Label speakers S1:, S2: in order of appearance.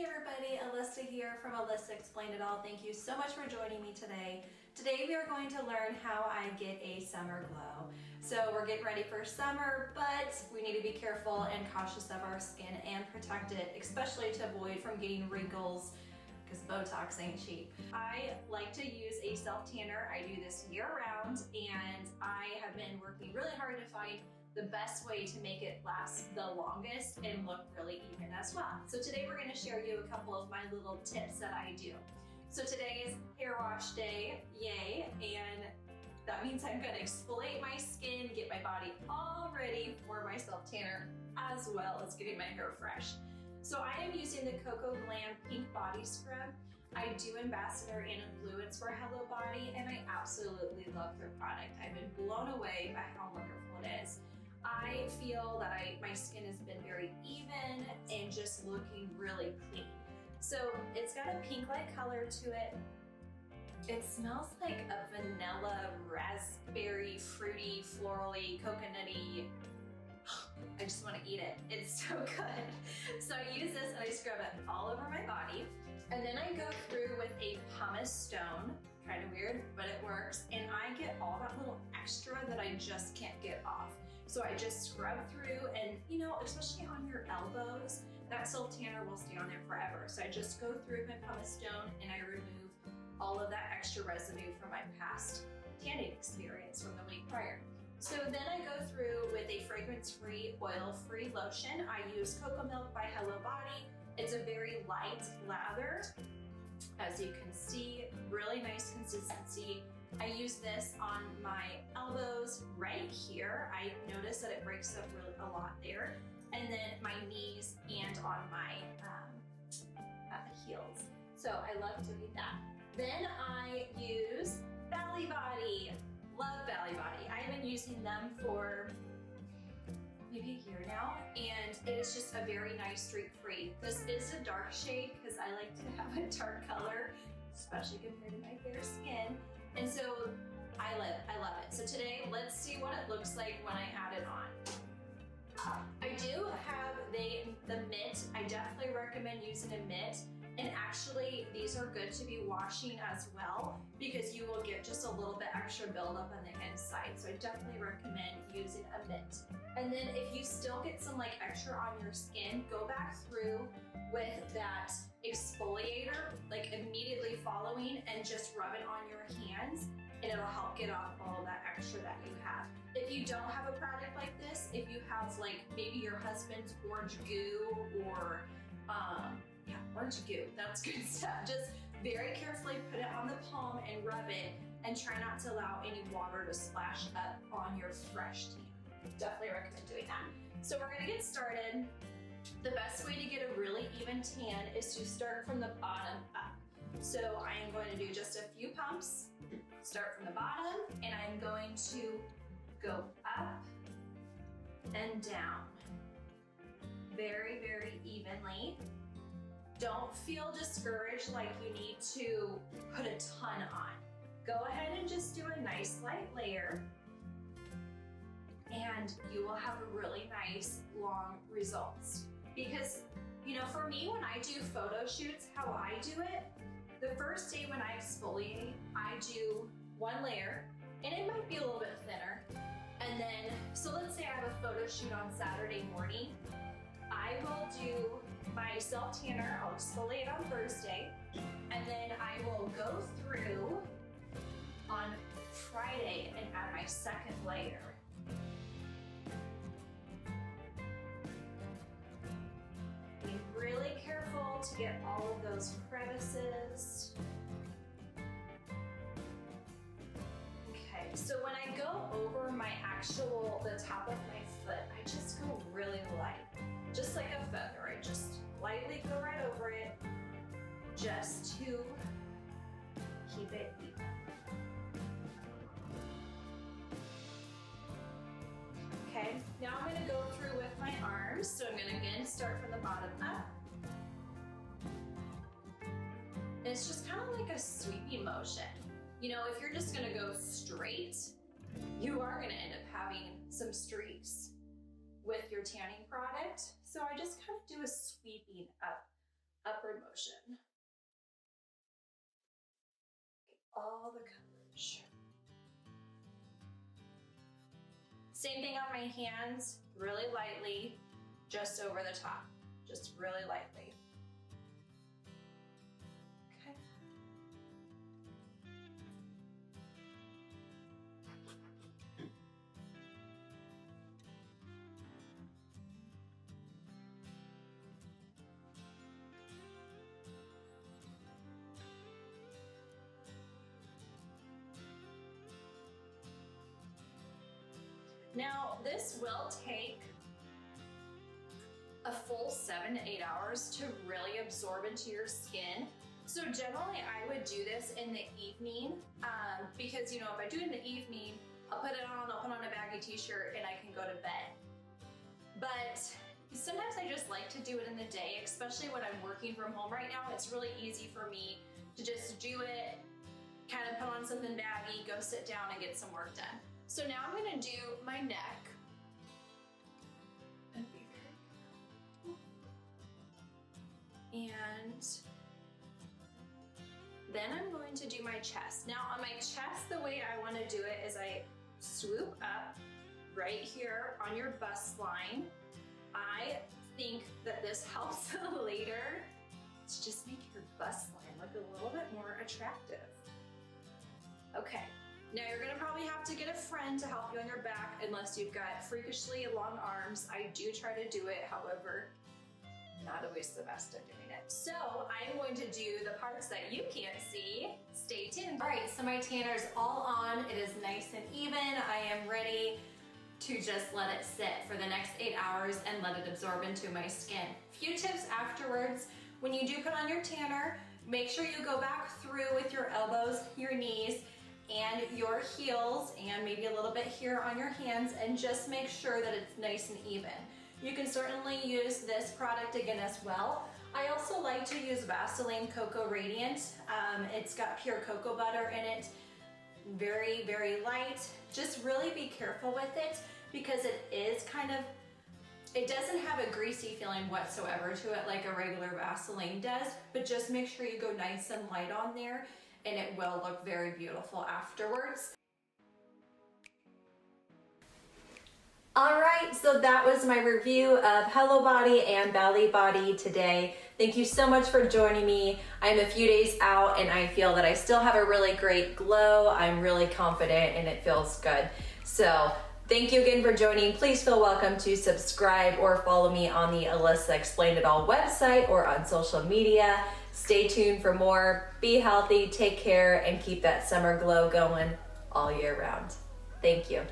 S1: Hey everybody, Alyssa here from Alyssa Explained It All. Thank you so much for joining me today. Today we are going to learn how I get a summer glow. So we're getting ready for summer, but we need to be careful and cautious of our skin and protect it, especially to avoid from getting wrinkles, because Botox ain't cheap. I like to use a self-tanner. I do this year round, and I have been working really hard to find the best way to make it last the longest and look really even as well. So today we're going to share you a couple of my little tips that I do. So today is hair wash day, yay, and that means I'm going to exfoliate my skin, get my body all ready for my self-tanner, as well as getting my hair fresh. So I am using the Coco Glam Pink Body Scrub. I do Ambassador and Influence for Hello Body, and I absolutely love their product. I've been blown away by how wonderful it is. I feel that my skin has been very even and just looking really clean. So it's got a pink-like color to it. It smells like a vanilla, raspberry, fruity, florally, coconutty. I just want to eat it. It's so good. So I use this and I scrub it all over my body. And then I go through with a pumice stone, kind of weird, but it works. And I get all that little extra that I just can't get off. So I just scrub through, and you know, especially on your elbows, that self-tanner will stay on there forever. So I just go through my pumice stone and I remove all of that extra residue from my past tanning experience from the week prior. So then I go through with a fragrance-free, oil-free lotion. I use Coco Milk by Hello Body. It's a very light lather. As you can see, really nice consistency. I use this on my elbows right here. I notice that it breaks up really a lot there. And then my knees and on my heels. So I love doing that. Then I use Bali Body. Love Bali Body. I've been using them for maybe a year now, and it is just a very nice streak-free. This is a dark shade because I like to have a dark color, especially compared to my fair skin. And so I love it. So today, let's see what it looks like when I add it on. I do have the Mitt. I definitely recommend using a Mitt. And actually, these are good to be washing as well because you will get just a little bit extra buildup on the inside. So I definitely recommend using a Mitt. And then if you still get some like extra on your skin, go back through with that exfoliator, like immediately following, and just rub it on your hands, and it'll help get off all of that extra that you have. If you don't have a product like this, if you have like maybe your husband's orange goo or orange goo, that's good stuff. Just very carefully put it on the palm and rub it, and try not to allow any water to splash up on your fresh tan. Definitely recommend doing that. So we're gonna get started. The best way to get a really even tan is to start from the bottom up. So I am going to do just a few pumps, start from the bottom, and I'm going to go up and down very, very evenly. Don't feel discouraged like you need to put a ton on. Go ahead and just do a nice light layer, and you will have really nice long results. Because, you know, for me, when I do photo shoots, how I do it, the first day when I exfoliate, I do one layer, and it might be a little bit thinner. And then, so let's say I have a photo shoot on Saturday morning, I will do my self-tanner, I'll exfoliate on Thursday, and then I will go through on Friday and add my second layer. Be really careful to get all of those crevices. Okay, so when I go over the top of my foot, I just go really light. Just like a feather, I just lightly go right over it, just to keep it even. Okay, now I'm gonna go through with my arms. So I'm gonna again start from the bottom up. And it's just kind of like a sweeping motion. You know, if you're just gonna go straight, you are gonna end up having some streaks with your tanning product. So I just kind of do a sweeping up upward motion. All the coverage. Same thing on my hands, really lightly, just over the top, just really lightly. Okay. Now, this will take a full 7 to 8 hours to really absorb into your skin. So generally I would do this in the evening because, you know, if I do it in the evening, I'll put on a baggy t-shirt and I can go to bed. But sometimes I just like to do it in the day, especially when I'm working from home right now. It's really easy for me to just do it, kind of put on something baggy, go sit down and get some work done. So now I'm gonna do my neck. And then I'm going to do my chest. Now on my chest, the way I wanna do it is I swoop up right here on your bust line. I think that this helps later to just make your bust line look a little bit more attractive. Okay. Now you're gonna probably have to get a friend to help you on your back unless you've got freakishly long arms. I do try to do it, however, not always the best at doing it. So I'm going to do the parts that you can't see. Stay tuned. All right, so my tanner's all on. It is nice and even. I am ready to just let it sit for the next 8 hours and let it absorb into my skin. Few tips afterwards. When you do put on your tanner, make sure you go back through with your elbows, your knees, and your heels, and maybe a little bit here on your hands, and just make sure that it's nice and even. You can certainly use this product again as well. I also like to use Vaseline Coco Radiant. It's got pure cocoa butter in it. Very, very light. Just really be careful with it because it is kind of, it doesn't have a greasy feeling whatsoever to it like a regular Vaseline does, but just make sure you go nice and light on there and it will look very beautiful afterwards. All right, so that was my review of Hello Body and Bali Body today. Thank you so much for joining me. I'm a few days out and I feel that I still have a really great glow. I'm really confident and it feels good. So thank you again for joining. Please feel welcome to subscribe or follow me on the Alyssa Explained It All website or on social media. Stay tuned for more. Be healthy, take care, and keep that summer glow going all year round. Thank you.